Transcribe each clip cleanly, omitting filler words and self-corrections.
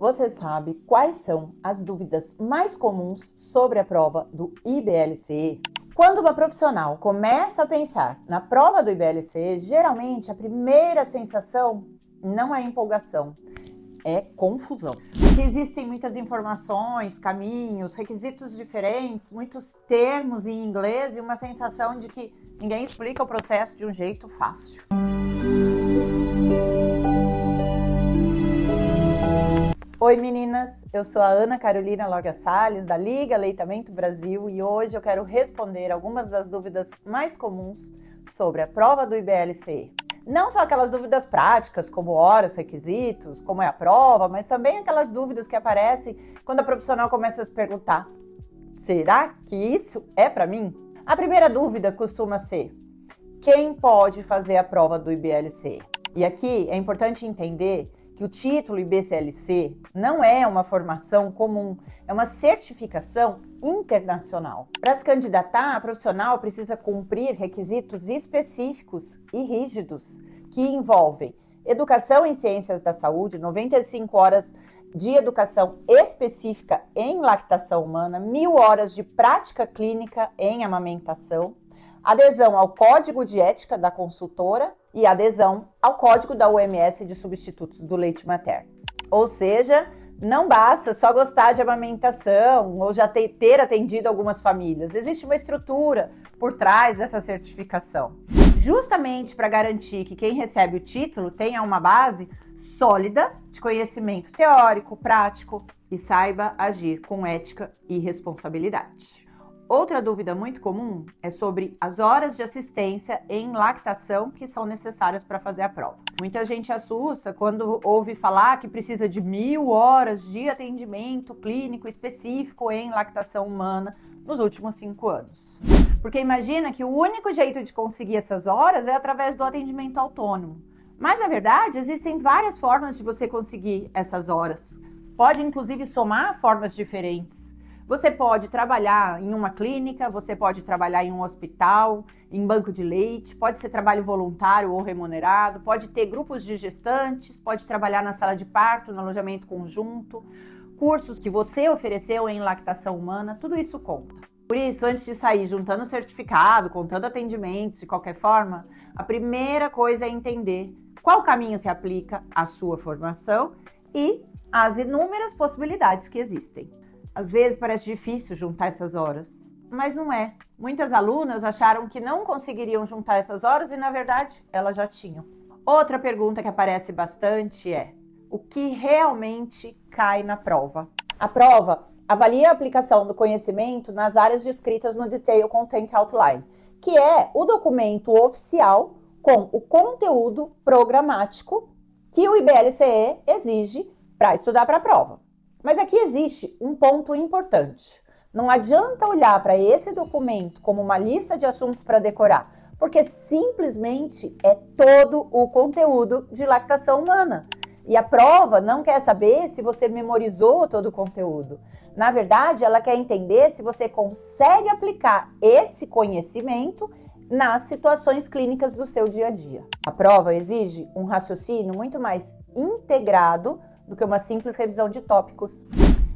Você sabe quais são as dúvidas mais comuns sobre a prova do IBLCE? Quando uma profissional começa a pensar na prova do IBLCE, geralmente a primeira sensação não é empolgação, é confusão. Porque existem muitas informações, caminhos, requisitos diferentes, muitos termos em inglês e uma sensação de que ninguém explica o processo de um jeito fácil. Oi meninas, eu sou a Ana Carolina Loga Salles, da Liga Aleitamento Brasil, e hoje eu quero responder algumas das dúvidas mais comuns sobre a prova do IBLCE. Não só aquelas dúvidas práticas, como horas, requisitos, como é a prova, mas também aquelas dúvidas que aparecem quando a profissional começa a se perguntar: será que isso é para mim? A primeira dúvida costuma ser: quem pode fazer a prova do IBLCE? E aqui é importante entender que o título IBCLC não é uma formação comum, é uma certificação internacional. Para se candidatar, a profissional precisa cumprir requisitos específicos e rígidos, que envolvem educação em ciências da saúde, 95 horas de educação específica em lactação humana, 1000 horas de prática clínica em amamentação, adesão ao Código de Ética da consultora e adesão ao Código da OMS de substitutos do leite materno. Ou seja, não basta só gostar de amamentação ou já ter atendido algumas famílias. Existe uma estrutura por trás dessa certificação, justamente para garantir que quem recebe o título tenha uma base sólida de conhecimento teórico, prático e saiba agir com ética e responsabilidade. Outra dúvida muito comum é sobre as horas de assistência em lactação que são necessárias para fazer a prova. Muita gente assusta quando ouve falar que precisa de 1000 horas de atendimento clínico específico em lactação humana nos últimos 5 anos. Porque imagina que o único jeito de conseguir essas horas é através do atendimento autônomo. Mas, na verdade, existem várias formas de você conseguir essas horas. Pode, inclusive, somar formas diferentes. Você pode trabalhar em uma clínica, você pode trabalhar em um hospital, em banco de leite, pode ser trabalho voluntário ou remunerado, pode ter grupos de gestantes, pode trabalhar na sala de parto, no alojamento conjunto, cursos que você ofereceu em lactação humana, tudo isso conta. Por isso, antes de sair juntando certificado, contando atendimentos de qualquer forma, a primeira coisa é entender qual caminho se aplica à sua formação e às inúmeras possibilidades que existem. Às vezes parece difícil juntar essas horas, mas não é. Muitas alunas acharam que não conseguiriam juntar essas horas e, na verdade, elas já tinham. Outra pergunta que aparece bastante é: o que realmente cai na prova? A prova avalia a aplicação do conhecimento nas áreas descritas no Detailed Content Outline, que é o documento oficial com o conteúdo programático que o IBLCE exige para estudar para a prova. Mas aqui existe um ponto importante. Não adianta olhar para esse documento como uma lista de assuntos para decorar, porque simplesmente é todo o conteúdo de lactação humana. E a prova não quer saber se você memorizou todo o conteúdo. Na verdade, ela quer entender se você consegue aplicar esse conhecimento nas situações clínicas do seu dia a dia. A prova exige um raciocínio muito mais integrado do que uma simples revisão de tópicos.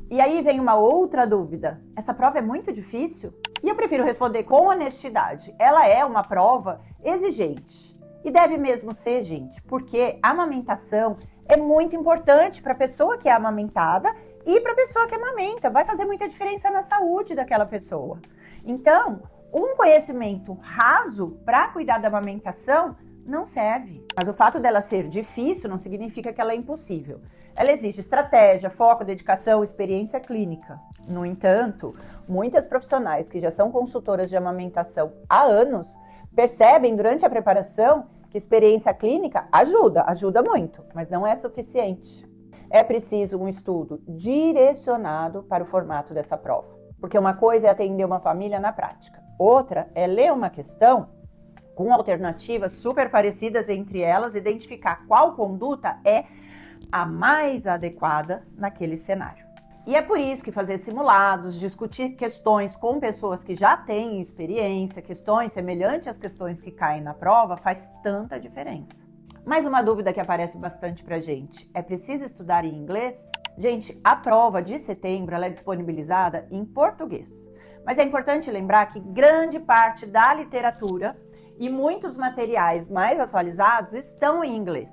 E aí vem uma outra dúvida: essa prova é muito difícil? E eu prefiro responder com honestidade: ela é uma prova exigente. E deve mesmo ser, gente, porque a amamentação é muito importante para a pessoa que é amamentada e para a pessoa que amamenta. Vai fazer muita diferença na saúde daquela pessoa. Então, um conhecimento raso para cuidar da amamentação não serve. Mas o fato dela ser difícil não significa que ela é impossível. Ela exige estratégia, foco, dedicação, experiência clínica. No entanto, muitas profissionais que já são consultoras de amamentação há anos percebem durante a preparação que experiência clínica ajuda muito, mas não é suficiente. É preciso um estudo direcionado para o formato dessa prova. Porque uma coisa é atender uma família na prática, outra é ler uma questão com alternativas super parecidas entre elas, identificar qual conduta é a mais adequada naquele cenário. E é por isso que fazer simulados, discutir questões com pessoas que já têm experiência, questões semelhantes às questões que caem na prova, faz tanta diferença. Mais uma dúvida que aparece bastante pra gente: é preciso estudar em inglês? Gente, a prova de setembro ela é disponibilizada em português. Mas é importante lembrar que grande parte da literatura e muitos materiais mais atualizados estão em inglês.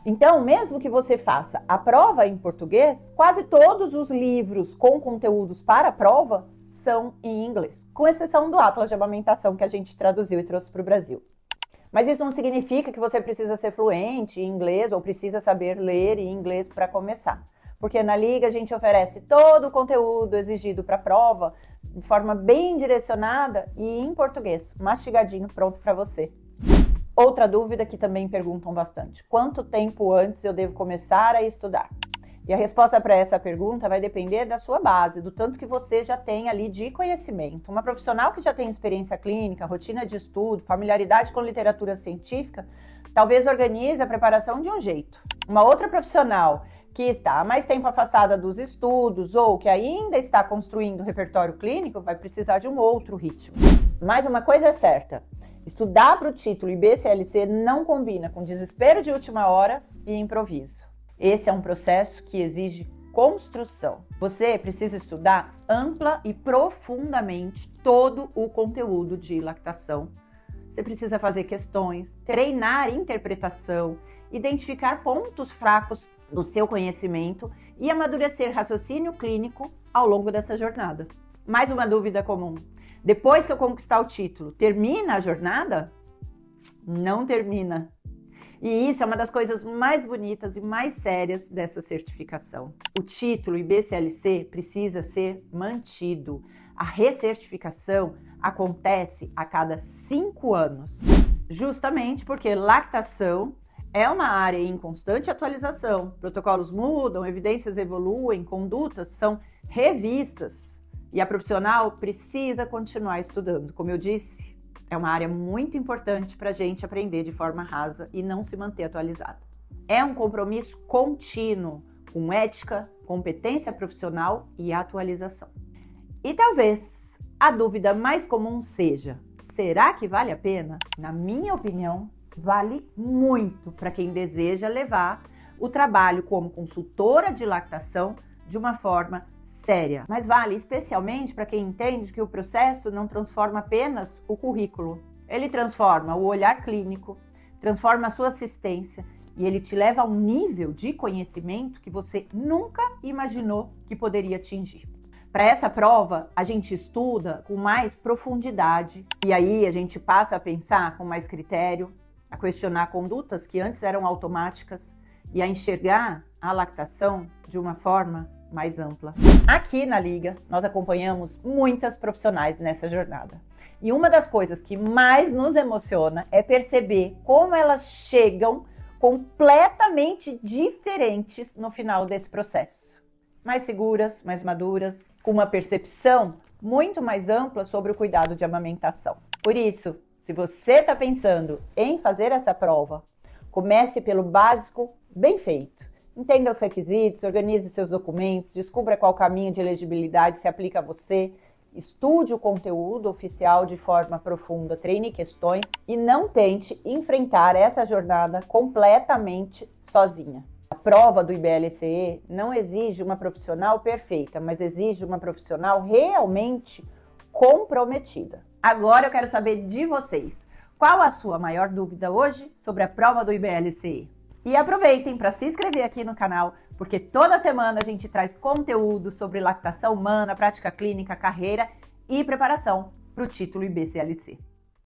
Então, mesmo que você faça a prova em português, quase todos os livros com conteúdos para a prova são em inglês, com exceção do Atlas de Amamentação que a gente traduziu e trouxe para o Brasil. Mas isso não significa que você precisa ser fluente em inglês ou precisa saber ler em inglês para começar. Porque na Liga a gente oferece todo o conteúdo exigido para a prova de forma bem direcionada e em português, mastigadinho, pronto para você. Outra dúvida que também perguntam bastante: quanto tempo antes eu devo começar a estudar? E a resposta para essa pergunta vai depender da sua base, do tanto que você já tem ali de conhecimento. Uma profissional que já tem experiência clínica, rotina de estudo, familiaridade com literatura científica, talvez organize a preparação de um jeito. Uma outra profissional que está há mais tempo afastada dos estudos ou que ainda está construindo repertório clínico vai precisar de um outro ritmo. Mas uma coisa é certa: estudar para o título IBCLC não combina com desespero de última hora e improviso. Esse é um processo que exige construção. Você precisa estudar ampla e profundamente todo o conteúdo de lactação. Você precisa fazer questões, treinar interpretação, identificar pontos fracos do seu conhecimento e amadurecer raciocínio clínico ao longo dessa jornada. Mais uma dúvida comum: depois que eu conquistar o título, termina a jornada? Não termina. E isso é uma das coisas mais bonitas e mais sérias dessa certificação. O título IBCLC precisa ser mantido. A recertificação acontece a cada 5 anos, justamente porque lactação é uma área em constante atualização. Protocolos mudam, evidências evoluem, condutas são revistas e a profissional precisa continuar estudando. Como eu disse, é uma área muito importante para a gente aprender de forma rasa e não se manter atualizado. É um compromisso contínuo com ética, competência profissional e atualização. E talvez a dúvida mais comum seja: será que vale a pena? Na minha opinião, vale muito para quem deseja levar o trabalho como consultora de lactação de uma forma séria. Mas vale especialmente para quem entende que o processo não transforma apenas o currículo. Ele transforma o olhar clínico, transforma a sua assistência e ele te leva a um nível de conhecimento que você nunca imaginou que poderia atingir. Para essa prova, a gente estuda com mais profundidade e aí a gente passa a pensar com mais critério, a questionar condutas que antes eram automáticas e a enxergar a lactação de uma forma mais ampla. Aqui na Liga, nós acompanhamos muitas profissionais nessa jornada. E uma das coisas que mais nos emociona é perceber como elas chegam completamente diferentes no final desse processo. Mais seguras, mais maduras, com uma percepção muito mais ampla sobre o cuidado de amamentação. Por isso, se você está pensando em fazer essa prova, comece pelo básico bem feito. Entenda os requisitos, organize seus documentos, descubra qual caminho de elegibilidade se aplica a você, estude o conteúdo oficial de forma profunda, treine questões e não tente enfrentar essa jornada completamente sozinha. A prova do IBLCE não exige uma profissional perfeita, mas exige uma profissional realmente comprometida. Agora eu quero saber de vocês. Qual a sua maior dúvida hoje sobre a prova do IBLCE? E aproveitem para se inscrever aqui no canal, porque toda semana a gente traz conteúdo sobre lactação humana, prática clínica, carreira e preparação para o título IBCLC.